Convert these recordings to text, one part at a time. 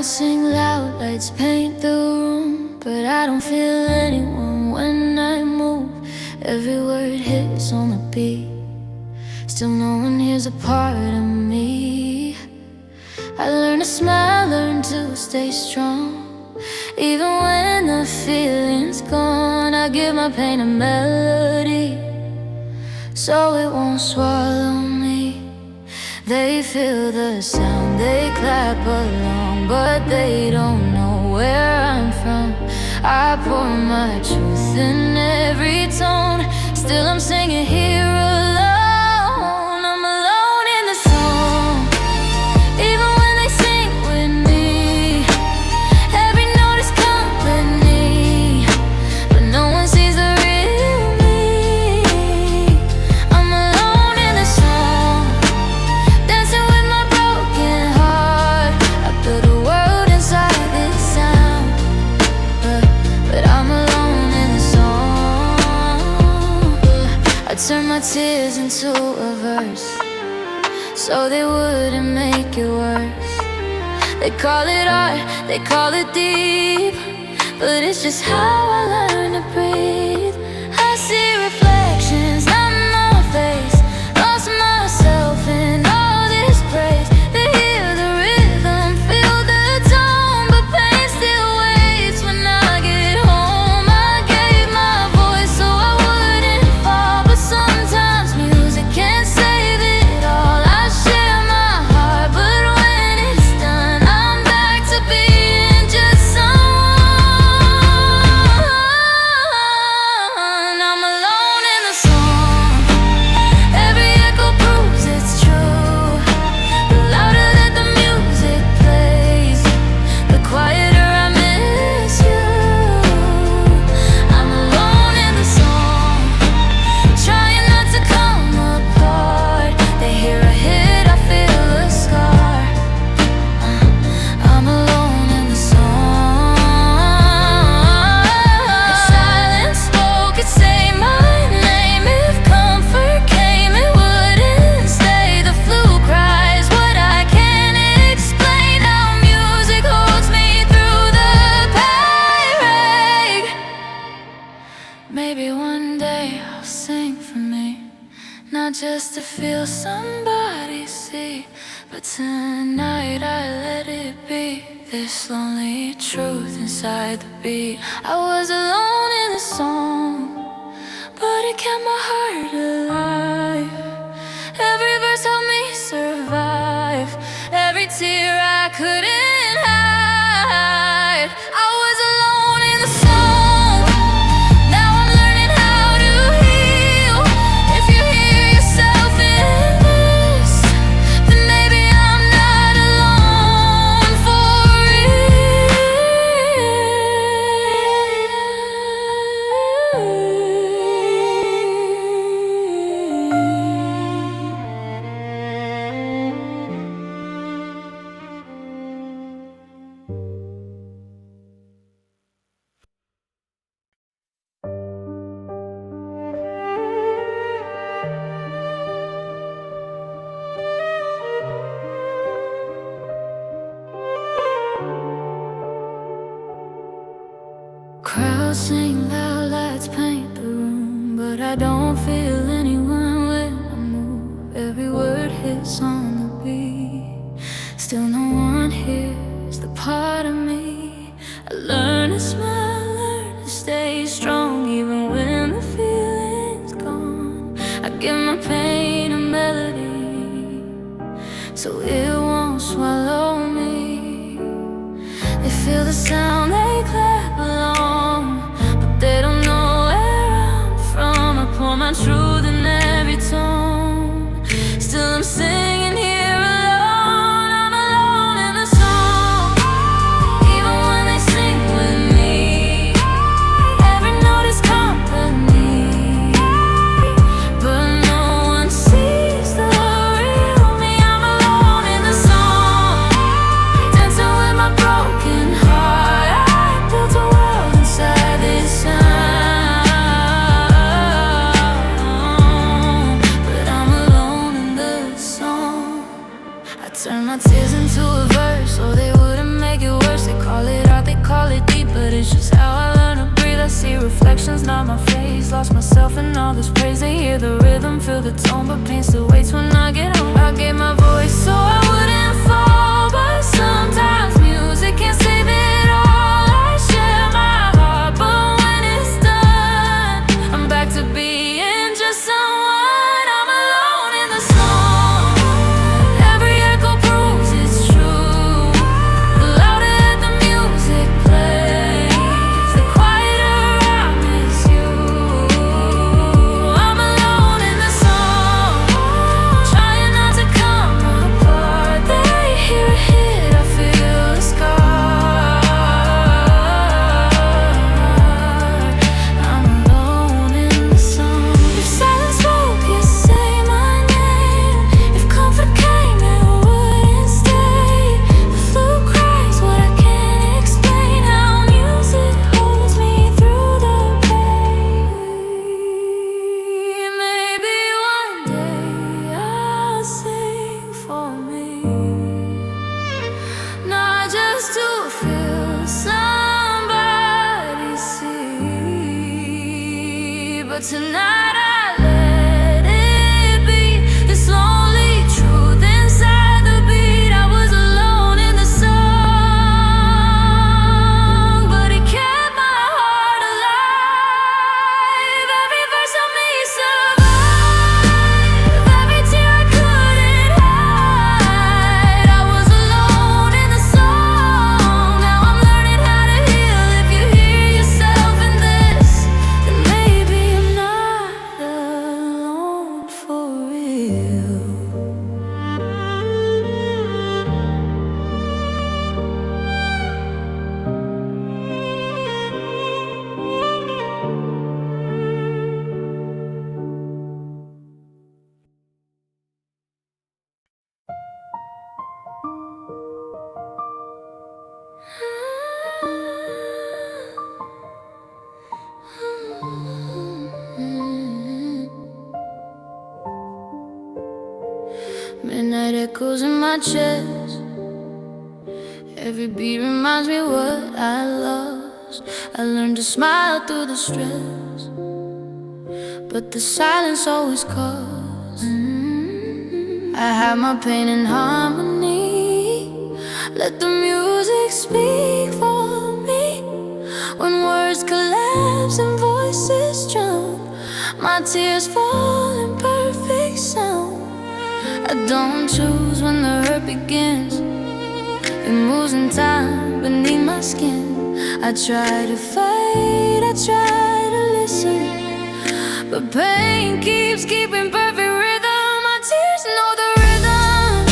sing loud, lights paint the room, but I don't feel anyone when I move. Every word hits on the beat, still no one hears a part of me. I learn to smile, learn to stay strong, even when the feeling's gone. I give my pain a melody, so it won't swallow me. They feel the sound, they clap along, but they don't know where I'm from. I pour my truth in every tone, still I'm singing here alone. I'm alone in the song, even when they sing with me. Every note is company, but no one sees the real me. I'm alone in the song, dancing with my broken heart. I built a world inside this sound, but I'm alone in the song. I turn my tears into a verse, so they wouldn't make it worse. They call it art, they call it deep, but it's just how I learn to breathe. I see reflections, not my face, lost myself in all this praise. They hear the rhythm, feel the tone, but pain still waits when I get home. I gave my voice so I wouldn't fall, but sometimes music can't save it all. I share my heart, but when it's done, I'm back to being just someone. I'm alone in the song, every echo proves it's true. The louder that the music plays, the quieter I miss you. I'm alone in the song, trying not to come apart. They hear a hit, I feel a scar. I'm alone in the song. If silence spoke, it'd say my name. If comfort came, it wouldn't stay. The flu cries what I can't explain. How music holds me through the pain. Maybe one day I'll sing for me, not just to feel somebody see, but tonight I let it be. This lonely truth inside the beat. I was alone in the song, but it kept my heart alive. Every verse helped me survive, every tear I couldn't hide. I was alone in the song, now I'm learning how to heal. If you hear yourself in this, then maybe I'm not alone for crowds sing loud, lights paint the room, but I don't feel anyone when I move. Every word hits on the beat, still no one hears the part of me. I learn to smile, learn to stay strong, even when the feeling's gone. I give my pain a melody, so it won't swallow me. They feel the sound, they clap along, but they don't know where I'm from. I pour my truth in every tone, still I'm singing here alone. I'm alone in the song, even when they sing with me. Every note is company, but no one sees the real me. I'm alone in the song, dancing with my broken heart. days, lost myself in all this praise. They hear the rhythm, feel the tone, but pain still waits when I get home. I gave my voice so I wouldn't fall, but sometimes music can't save it all. I share my heart, but when it's done, I'm back to being just someone. I'm alone in the song. Every echo proves it's true. The louder the music plays, the quieter I miss you. I'm alone in the song, trying not to come apart. They hear a hit, I feel a scar. I'm alone in the song. If silence spoke, you say my name. If comfort came, it wouldn't stay. The flu cries what I can't explain. How music holds me through the pain. Maybe one day I'll sing for me, not just to feel somebody see, but tonight I let it be. This lonely truth inside the beat. I was alone in the song, but it kept my heart alive. Every verse of me survived, every tear I couldn't hide. I was alone in the song. Now I'm learning how to heal. If you hear yourself in this, then maybe I'm not alone for real. Midnight echoes in my chest. Every beat reminds me what I lost. I learned to smile through the stress, but the silence always calls. I have my pain in harmony. Let the music speak for me. When words collapse and voices drown, my tears fall in perfect sound. I don't choose when the hurt begins. It moves in time beneath my skin. I try to fight, I try to listen, but pain keeps keeping perfect rhythm. My tears know the rhythm.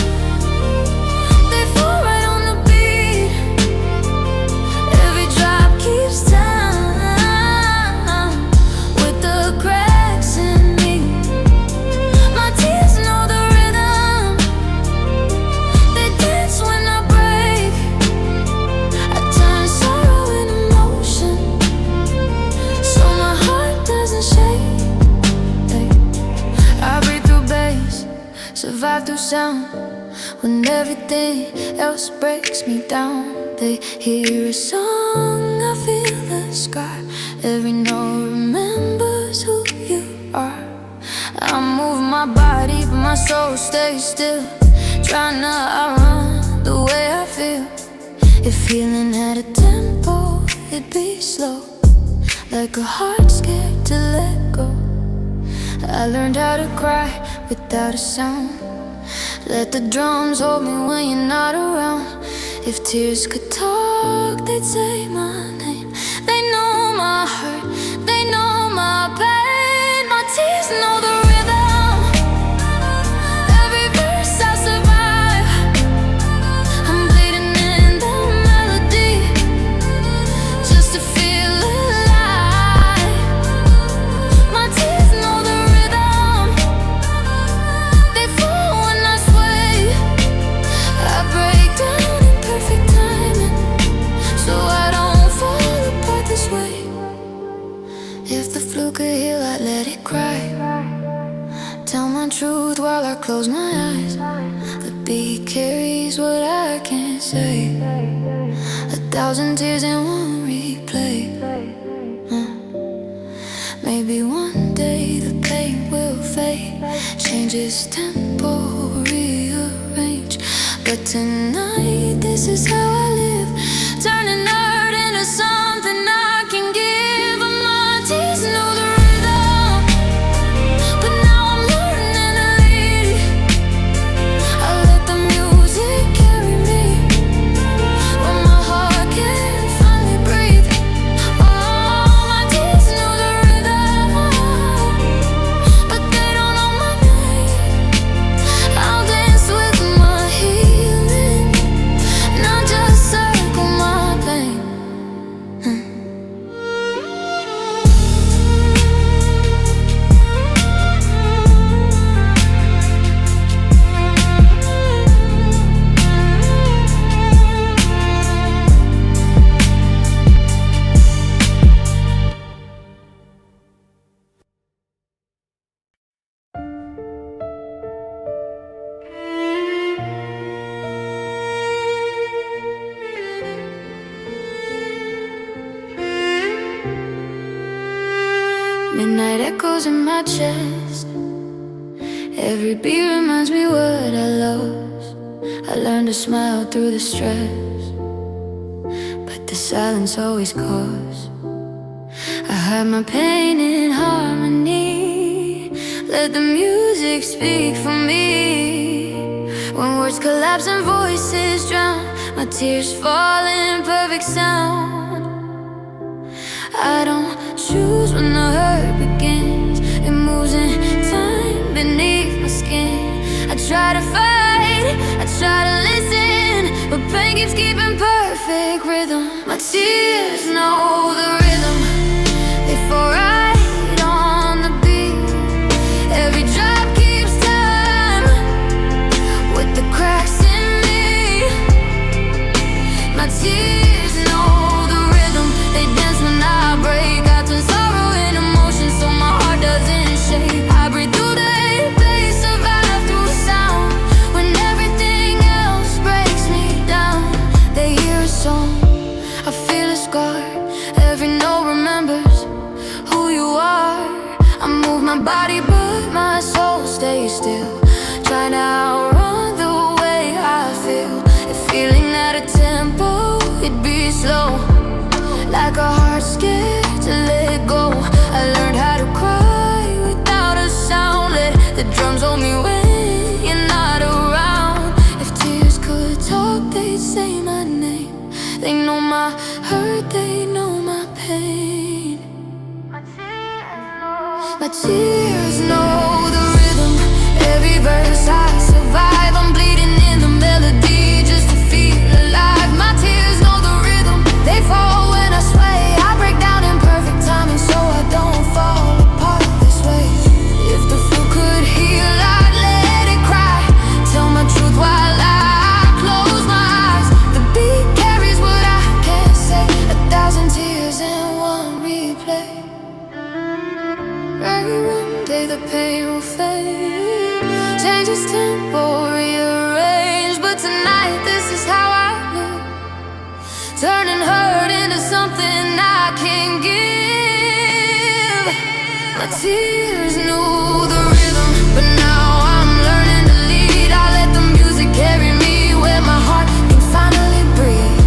They fall right on the beat. Every drop keeps time with the cracks in me. My tears know the rhythm. They dance when I break. I turn sorrow into motion, so my heart doesn't shake. I breathe through bass, survive through sound. When everything else breaks me down, they hear a song, I feel the scar. Every note remembers who you are. I move my body, but my soul stays still, trying to outrun the way I feel. If healing had a tempo, it'd be slow, like a heart scared to let go. I learned how to cry without a sound. Let the drums hold me when you're not around. If tears could talk, they'd say my name. They know my hurt, they know my pain. My tears know the rhythm. Every verse I survive, I'm bleeding in the melody, just to feel alive. My tears know the rhythm. They fall when I sway. I break down in perfect timing, so I don't fall apart this way. If the flu could heal, I'd let it cry. Tell my truth while I close my eyes. The beat carries what I can't say. 1,000 tears in one replay. Maybe maybe one day the pain will fade. Changes tempo, rearrange. But tonight, this is how I live, turning nerd into something I can give. My tears know the rhythm, but now I'm learning to lead it. I let the music carry me when my heart can't finally breathe. Oh, my tears know the rhythm, but they don't know my name. I'll dance with my healing, not just circle my pain. Midnight echoes in my chest. Every beat reminds me what I lost. I learned to smile through the stress, but the silence always calls. I hide my pain in harmony, let the music speak for me. When words collapse and voices drown, my tears fall in perfect sound. I don't choose when the hurt begins, it moves in time beneath my skin. I try to fight, I try to listen, but pain keeps keeping perfect rhythm. My tears know the rhythm, they fall right on the beat. Every drop keeps time with the cracks in me. My tears know the rhythm, they dance when I break. I turn sorrow into emotion so my heart doesn't shake. I breathe through the pain, survive through sound. When everything else breaks me down, they hear a song, I feel a scar. Every note remembers who you are. I move my body but my soul stays still, trying to outrun the way I feel. If feeling at a tempo, it beats slow, like a heart scared to let go. I learned how to cry without a sound, let the drums hold me when you're not around. If tears could talk, they'd say my name. They know my hurt, they know my pain. My tears know the rhythm, every verse I survive. I'm bleeding in the melody just to feel alive. My tears know the rhythm, they fall when I sway. I break down in perfect timing so I don't fall apart this way. If the fool could heal, I'd let it cry, tell my truth while I close my eyes. The beat carries what I can't say, 1,000 tears in one replay. One day the pain will fade, changes tempo, rearrange. But tonight this is how I live, turning hurt into something I can give. My tears know the rhythm, but now I'm learning to lead. I let the music carry me where my heart can finally breathe.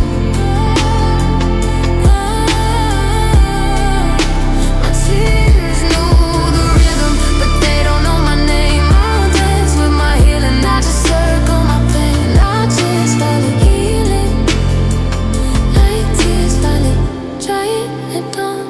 My tears know the rhythm, but they don't know my name. I'll dance with my healing, I just circle my pain. I just finally healing, like tears finally drying it down.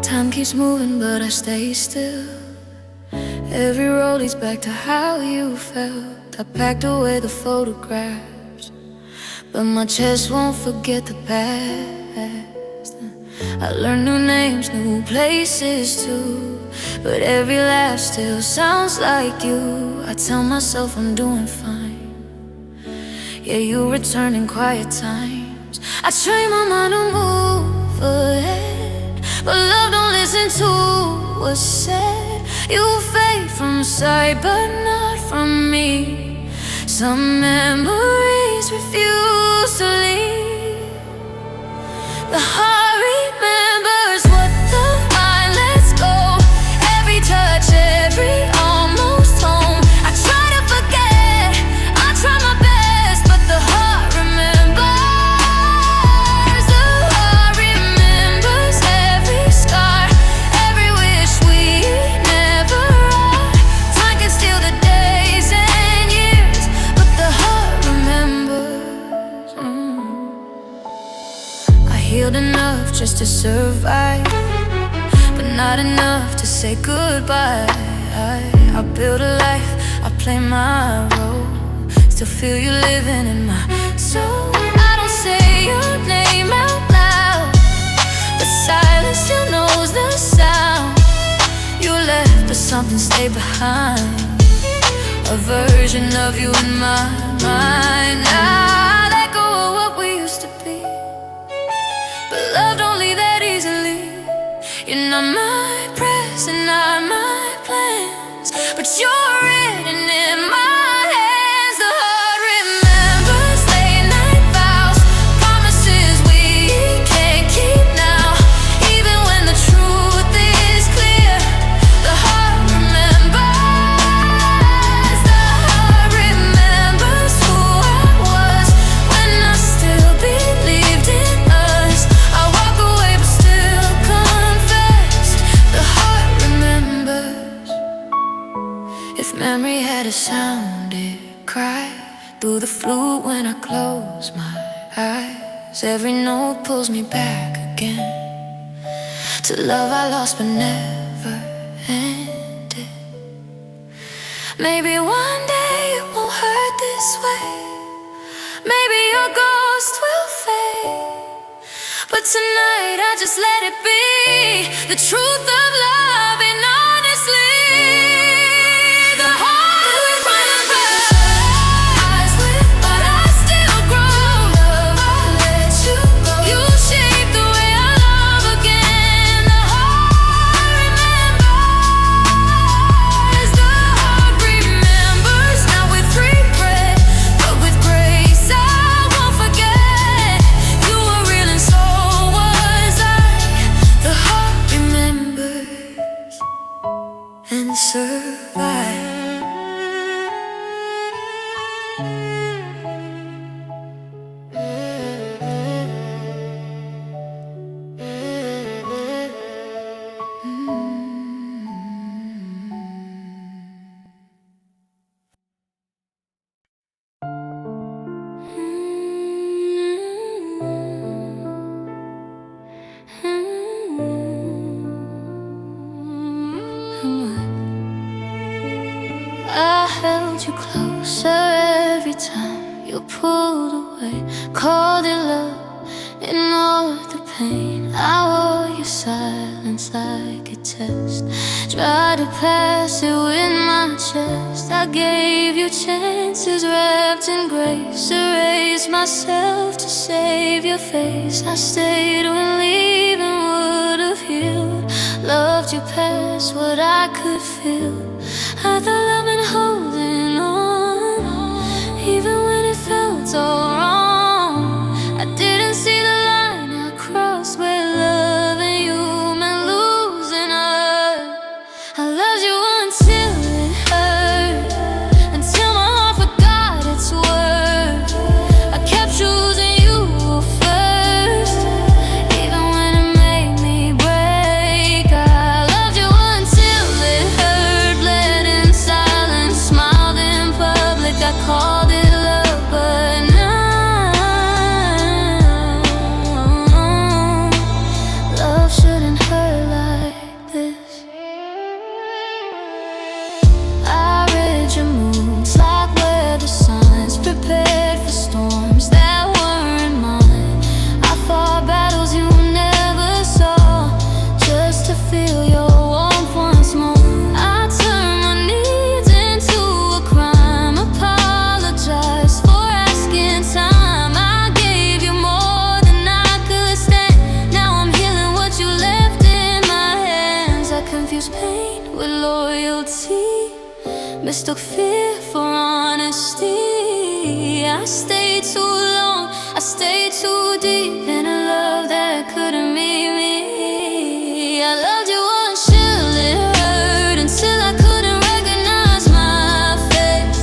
Time keeps moving but I stay still. Every road leads back to how you felt. I packed away the photographs, but my chest won't forget the past. I learned new names, new places too. but every laugh still sounds like you. I tell myself I'm doing fine, yeah, you return in quiet times. I train my mind to move ahead, but love don't listen to what's said. You fade from sight, but not from me. Some memories refuse to leave. The heart remembers what the mind lets go. Every touch, every almost home. I try to forget, I try my best, but the heart remembers. The heart remembers every scar, every wish we never are. Time can steal the days and years, but the heart remembers. I healed enough just to survive, but not enough to say goodbye. I build a life, I play my role, still feel you living in my soul. I don't say your name out loud, but silence still knows the sound. You left, but something stayed behind, a version of you in my mind. I let go of what we used to be, but love don't leave that easily. You're not my present, not my plans, but you're written in my hands. The heart remembers late night vows, promises we can't keep now. Even when the truth is clear, the heart remembers. The heart remembers who I was when I still believed in us. I walk away but still confess. The heart remembers. If memory had a sound, it cried through the flute when I close my eyes. Every note pulls me back again to love I lost but never ended. Maybe one day it won't hurt this way, maybe your ghost will fade, but tonight I just let it be the truth of love. And honestly, the heart remembers. Eyes lit, but I still grow. Love, I let you go. You shaped the way I love again. The heart remembers. The heart remembers. Not with regret, but with grace. I won't forget. You were real and so was I. The heart remembers and survives. I held you closer every time you pulled away, called it love, ignored the pain. I wore your silence like a test, tried to pass it with my chest. I gave you chances wrapped in grace, erased myself to save your face. I stayed when leaving would have healed, loved you past what I could feel. I thought love and holding on, even when it felt all wrong. I didn't see the line I crossed where love and you meant losing us. I loved you until it hurt, until my heart forgot its worth. I kept choosing you first, even when it made me break. I loved you until it hurt, bled inside. confuse pain with loyalty, mistook fear for honesty. I stayed too long, I stayed too deep in a love that couldn't meet me. I loved you until it hurt, until I couldn't recognize my face.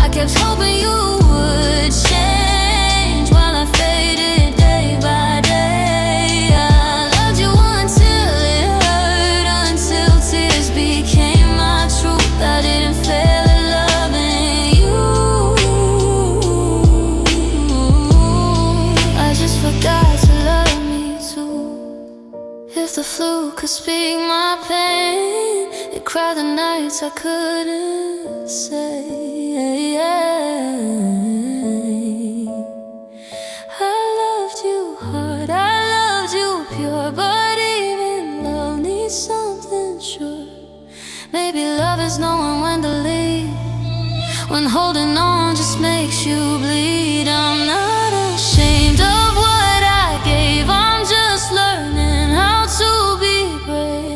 I kept hoping you would change while I faded day by day. I loved you until it hurt, until tears became my truth. I didn't fail at loving you, I just forgot to love me too. If the flu could speak my pain, it cried the nights I couldn't say. I loved you hard, I loved you pure, but even love needs something sure. Maybe love is knowing when to leave, when holding on just makes you bleed. I'm not ashamed of what I gave, I'm just learning how to be brave.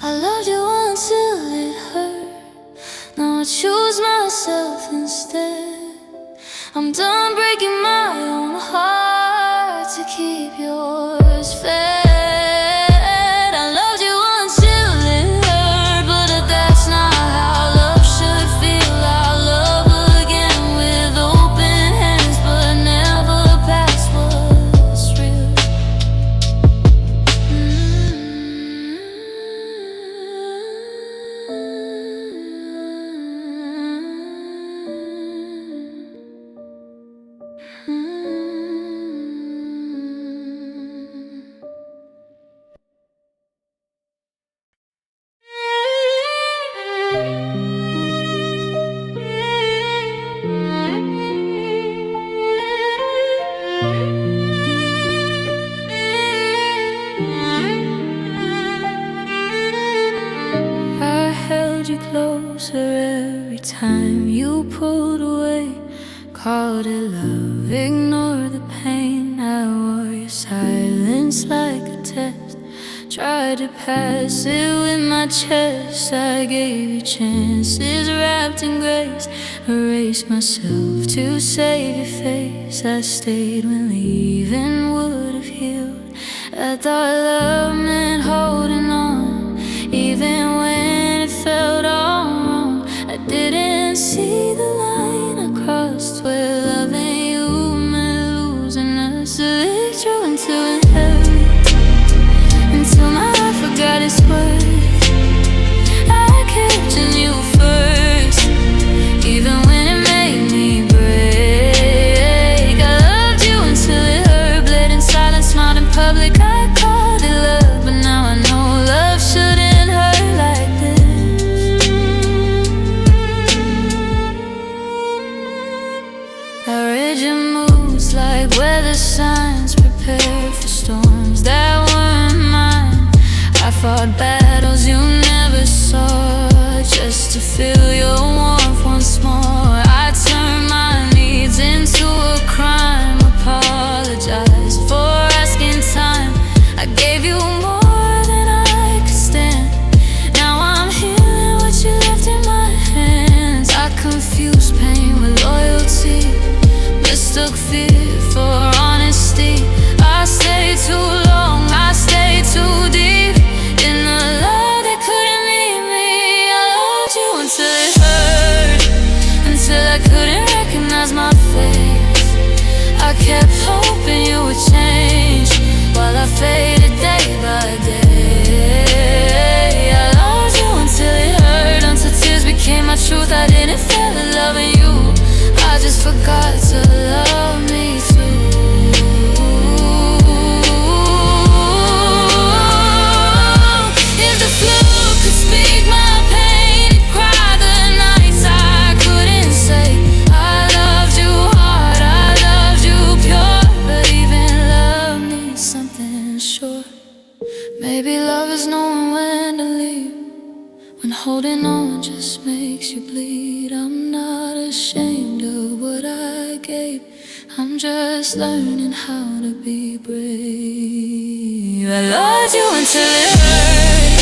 I loved you until it hurt, now I choose myself instead. I'm done breaking my own heart to keep yours fed. I loved you until it hurt, but that's not how love should feel. I'll love again with open hands, but never past what's real. I held you closer every time you pulled away. Called it love, ignored the pain. I wore your silence like a test, tried to pass it with my chest. I gave you chances wrapped in grace, erased myself to save your face. I stayed when leaving would have healed. I thought love meant holding on, even when it felt all wrong. I didn't see the line I crossed where loving you meant losing us. I lived through until it hurt, until my heart forgot its worth. I kept choosing you first, even when it made me break. I loved you until it hurt, bled in silence, smiled in public. I called it love, but now I know love shouldn't hurt like this. I read your moods like weather signs, prepared for storms that weren't mine. I fought battles you never saw, just to feel your warmth once more. I turned my needs into a crime, apologized for asking time. I gave you more than I could stand, now I'm healing what you left in my hands. I confused pain with loyalty, mistook fear for honesty. I stayed too long, I stayed too deep in a love that couldn't meet me. I loved you until it hurt, until I couldn't recognize my face. I kept hoping you would change while I faded day by day. I loved you until it hurt, until tears became my truth. I didn't fail at loving you, I just forgot to love me too. If the flu could speak my pain, it cried the nights I couldn't say. I loved you hard, I loved you pure, but even love needs something sure. Maybe love is knowing when to leave, when holding on just makes you bleed. I'm not ashamed of what I gave, I'm just learning how to be brave. I loved you until it hurt.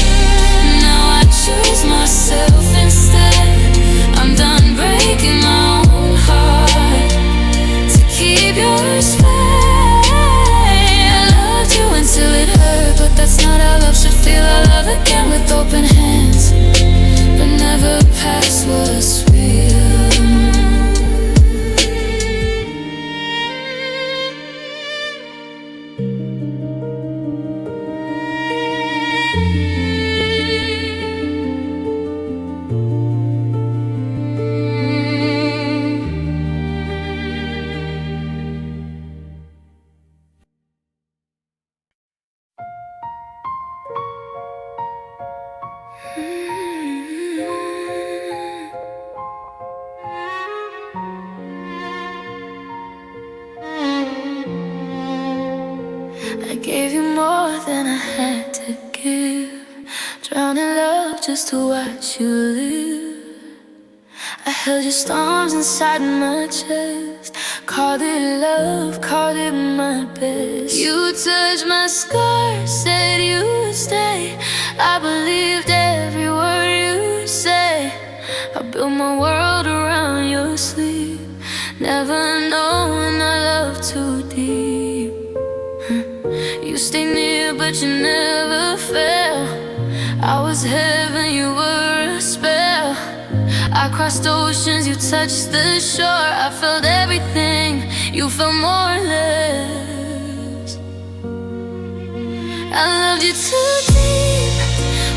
Now I choose myself instead. I'm done breaking my own heart to keep yours fed. I loved you until it hurt, but that's not how love should feel. I love again with open hands, but never past what's real. I gave you more than I had to give, drowning love just to watch you live. I held your storms inside my chest, called it love, called it my best. You touched my scars, said you would stay. I believed every word you say. I built my world around your sleep, never knowing I love too deep. You stayed near, but you never fell. I was heaven, you were a spell. I crossed oceans, you touched the shore. I felt everything, you felt more or less. I loved you too deep,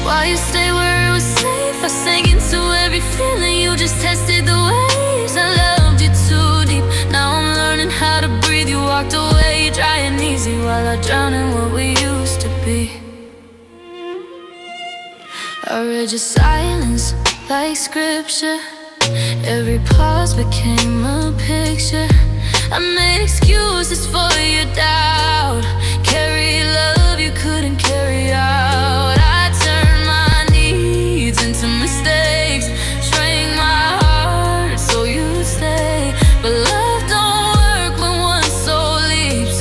while you stayed where it was safe. I sank into every feeling, you just tested the waves. I loved you too deep, now I'm learning how to breathe. You walked away, dry and easy, while I drown in what we used to be. I read your silence like scripture, every pause became a picture. I made excuses for your doubt, carried love you couldn't carry out. I turned my needs into mistakes, shrank my heart so you'd stay. But love don't work when one soul leaves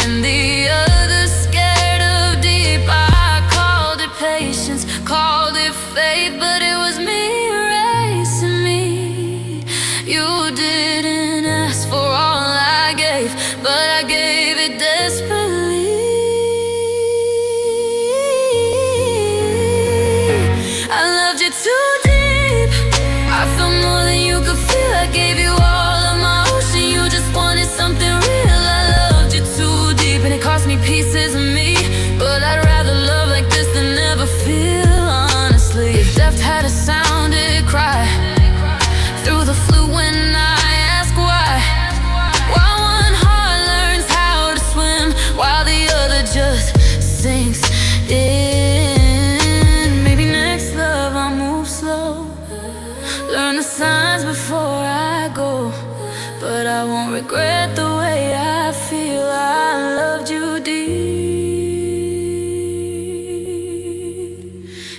and the other's scared of deep. I called it patience, called it faith, but it was me erasing me. You didn't ask for all I gave, but I gave it desperately. I loved you too deep, I felt more than you could feel. I gave you all of my ocean, you just wanted something real. I loved you too deep, and it cost me pieces of me, but I'd rather love like this than never feel. Honestly, if death had a sound, it'd cry through the flu when I ask why. Why one heart learns how to swim while the other just sinks in. Maybe next love I'll move slow, learn the signs before I go, but I won't regret the way I feel. I loved you deep,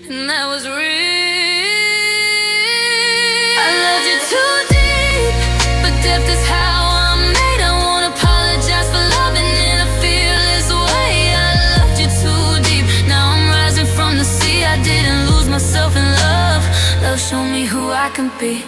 and that was real. I loved you too deep, but depth is how I'm made. I won't apologize for loving in a fearless way. I loved you too deep, now I'm rising from the sea. I didn't lose myself in love, love showed me who I can be.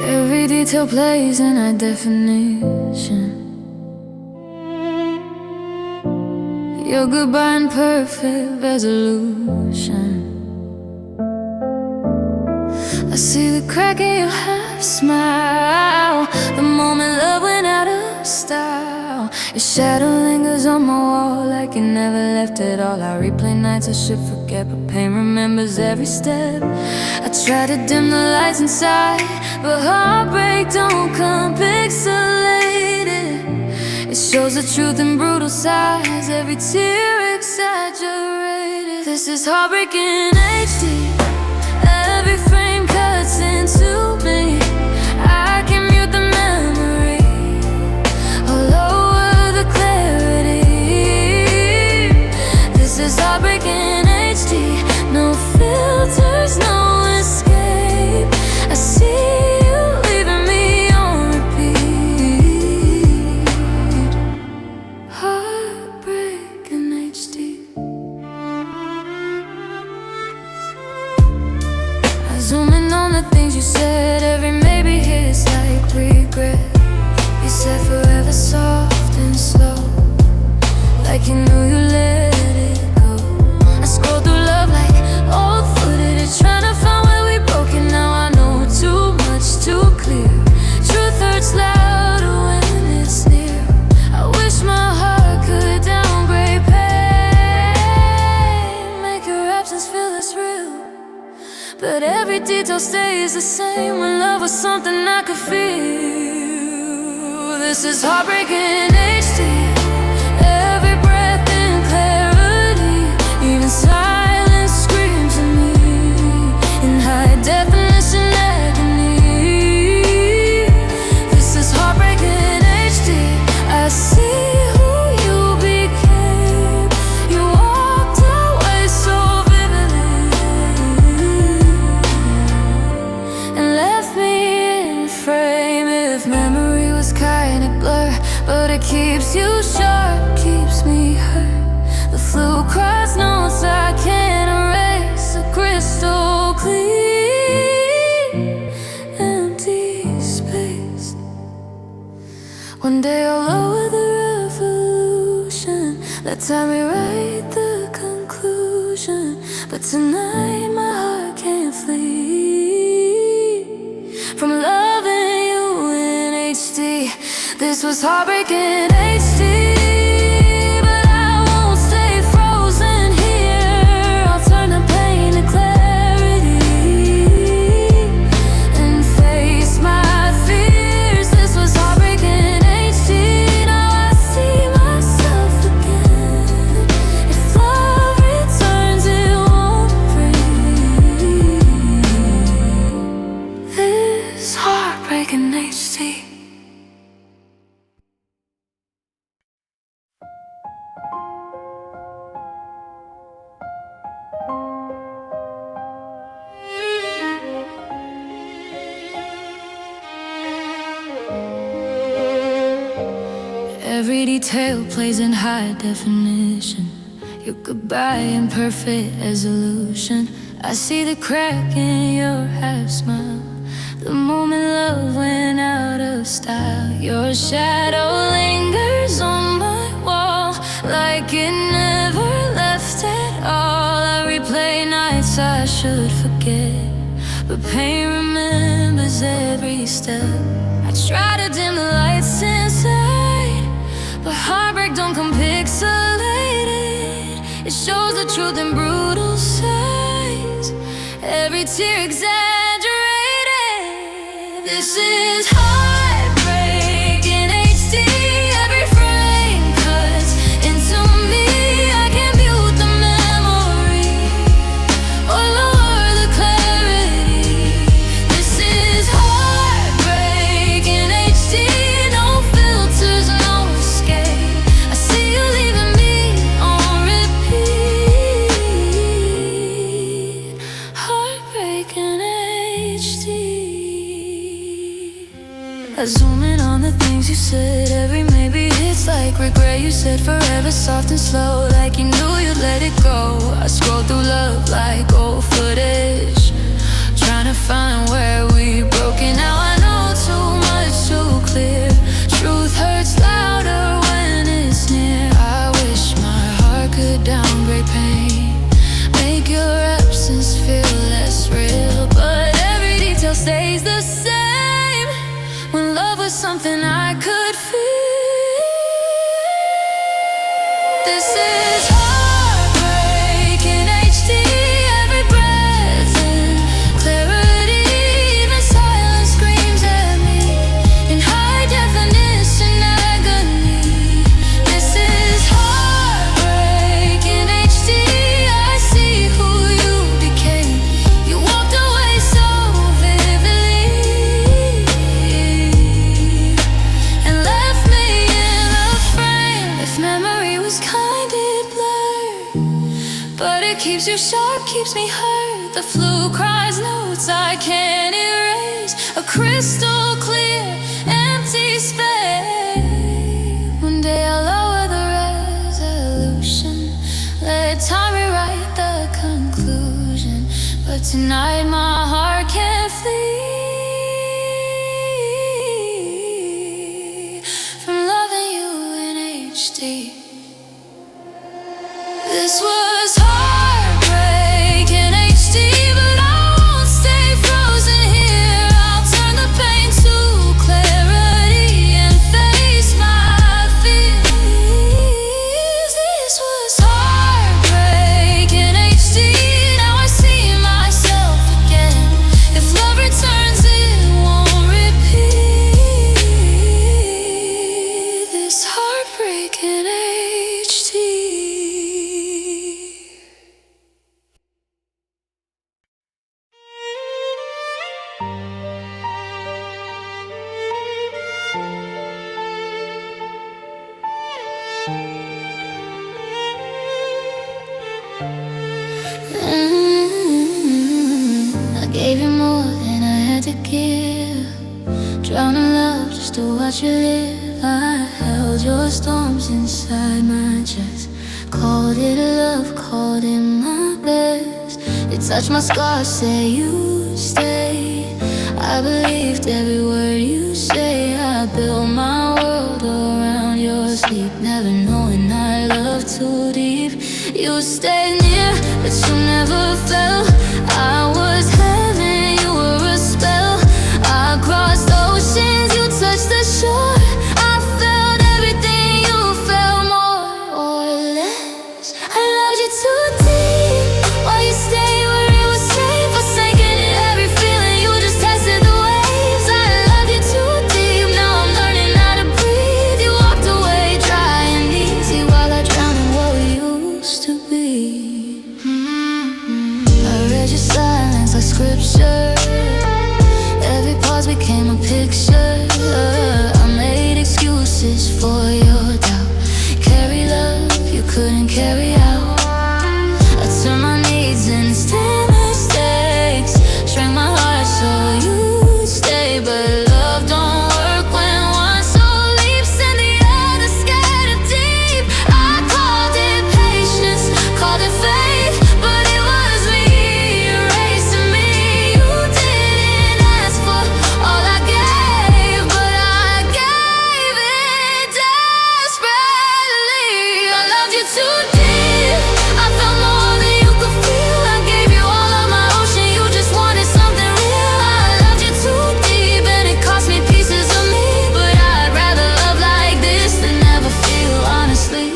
Every detail plays in high definition. Your goodbye in perfect resolution. I see the crack in your half smile, the moment love went out of style. Your shadow lingers on my wall like you never left at all. I replay nights I should forget, but pain remembers every step. I try to dim the lights inside, but heartbreak don't come pixelated. It shows the truth in brutal size, every tear exaggerated. This is heartbreak in HD. Every frame cuts into me. I can mute the memory or lower the clarity. This is heartbreak in HD. No filters, no escape. I see you leaving me on repeat. Heartbreak in HD. Zooming on the things you said, every maybe hits like regret. You said forever soft and slow, like you knew you let it go. I scroll through love like old footage, trying to find where we broke it. Now I know too much, too clear. Truth hurts louder when it's near. I wish my heart could downgrade pain, make your absence feel less real. But every detail stays the same. When love was something I could feel. This is heartbreak in HD. Every breath in clarity. Even silence screams at me in high definition agony. This is heartbreak in HD. I see who you became. You walked away so vividly and left me in frame. If memory was kind of blur, but it keeps you sharp, keeps me hurt. The flu cross notes I can't erase, a crystal clean, empty space. One day I'll lower the revolution, let time rewrite the conclusion. But tonight my heart can't flee from loving you in HD. This was heartbreak in HD. But I won't stay frozen here. I'll turn the pain to clarity and face my fears. This was heartbreak in HD. Now I see myself again. If love returns, it won't breathe. This heartbreak in HD. Every detail plays in high definition. Your goodbye in perfect resolution. I see the crack in your half smile, the moment love went out of style. Your shadow lingers on my wall like it never left at all. I replay nights I should forget, but pain remembers every step. I try to dim the lights inside, but heartbreak don't come pixelated. It shows the truth in brutal size, every tear exaggerated. This is heartbreak in HD. Every frame cuts into me. I can't mute the memory or lower the clarity. This is heartbreak in HD. No filters, no escape. I see you leaving me on repeat. Heartbreak in HD. I zoom in on the things you said. Every maybe it's like regret. You said forever soft and slow, like you knew you'd let it go. I scroll through love like old footage, trying to find where we broke it. Now I know too much, too clear. Truth hurts louder when it's near. I wish my heart could downgrade pain, make your absence feel less real. But every detail stays the same. When love was something I could feel. keeps you sharp, keeps me hurt. The flu cries notes I can't erase. A crystal clear, empty space. One day I'll lower the resolution, let time rewrite the conclusion. But tonight my heart can't flee from loving you in HD. This was heartbreaking HD, but I won't stay frozen here. I'll turn the pain to clarity and face my fears. This was heartbreaking HD. Now I see myself again. If love returns, it won't repeat. This heartbreaking HD. I gave you more than I had to give, drowning love just to watch you live. I held your storms inside my chest, called it love, called it my best. It touched my scars, say you stay. I believed every word you say. I built my world around your sleep, never knowing I loved too deep. You stayed near, but you never fell. I was heaven, you were a spell. I crossed oceans, you touched the shore. I felt everything, you felt more or less. I loved you too deep, while you stayed where it was safe. Forsaken in every feeling, you just tested the waves. I loved you too deep, now I'm learning how to breathe. You walked away dry and easy, while I drowned in what we used to be. I read your silence like scripture. Every pause became a picture. I made excuses for your doubt. Carry love you couldn't carry out. I turned my needs into mistakes, shrank my heart so you'd stay. But love don't work when one soul leaps and the other scared of deep. I called it patience, called it faith, but it was me erasing me. You didn't ask for all I gave, but I gave it desperately. I loved you too deep, I felt more than you could feel. I gave you all of my ocean, you just wanted something real. I loved you too deep, and it cost me pieces of me. But I'd rather love like this than never feel, honestly.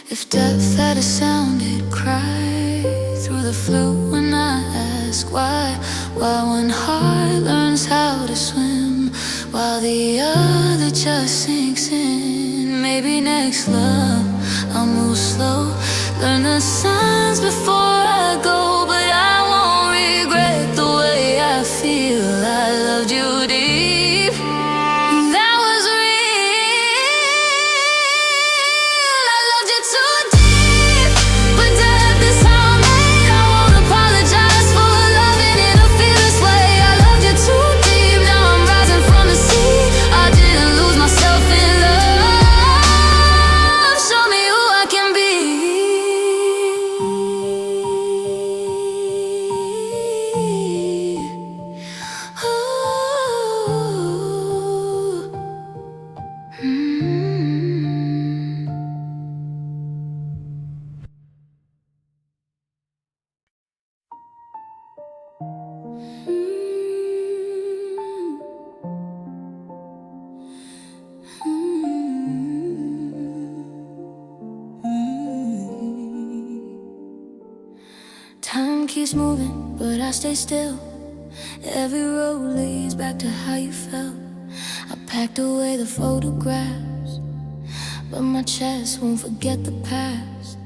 If death had a sound, it'd cry through the flute when I ask why. Why one heart learns how to swim while the other just sinks in. Maybe next love I'll move slow, learn the signs before I go. But I won't regret the way I feel. I loved you deep, that was real. I loved you too deep, but death is how I'm made. I won't apologize for loving in a fearless way. I loved you too deep, now I'm rising from the sea. I didn't lose myself in love. Show me who I can be. Time keeps moving, but I stay still. Every road leads back to how you felt. I packed away the photographs, but my chest won't forget the past.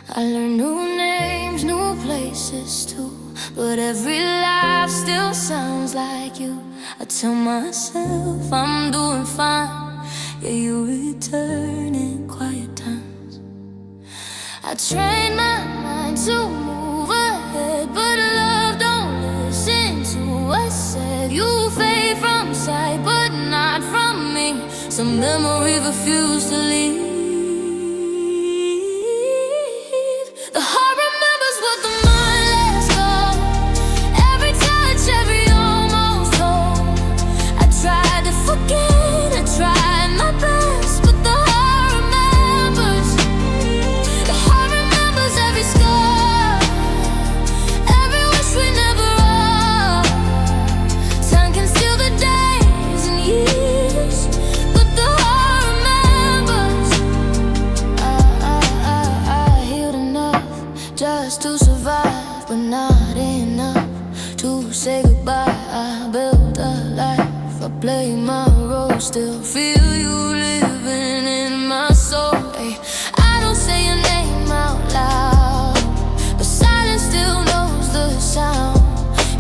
I learned new names, new places too, but every life still sounds like you. I tell myself I'm doing fine, yeah, you return in quiet times. I train my mind to move ahead, but love don't listen to what's said. You fade from sight, but not from me. Some memory refuse to leave. The heart remembers what the mind lets go. Every touch, every almost hold. I tried to forget, I tried my best, but the heart remembers. The heart remembers every scar, every wish we never wrote. Time can steal the days and years, but the heart remembers. I healed enough just to survive, but not enough to say goodbye. I built a life, I play my role, still feel you living in my soul. Ay, I don't say your name out loud, but silence still knows the sound.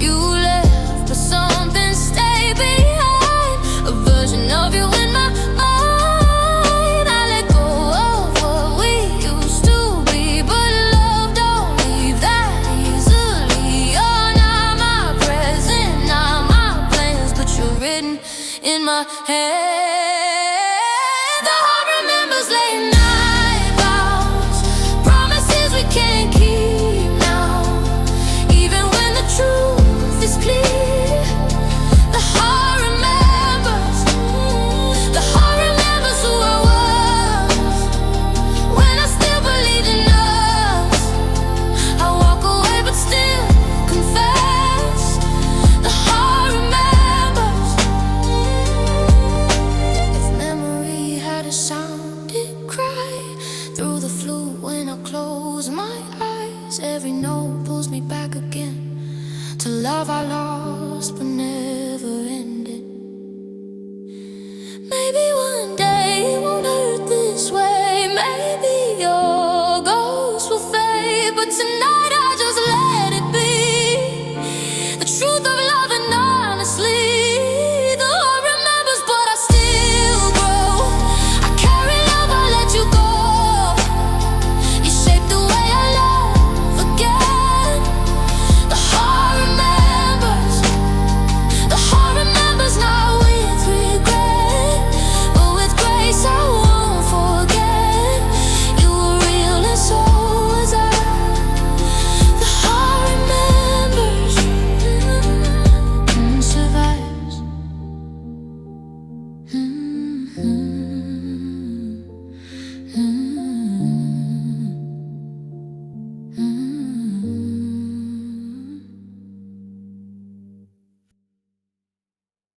You left, but something stayed behind, a version of you in my mind. I let go of what we used to be, but love don't leave that easily. You're not my present, not my plans, but you're written in my head. The heart remembers late night vows, promises we can't keep now. Even when the truth is clear, the heart remembers. The heart remembers who I was when I still believed in us. I walk away but still confess. The heart remembers. If memory had a sound, it cried through the flute when I close my eyes. Every note pulls me back again to love I lost.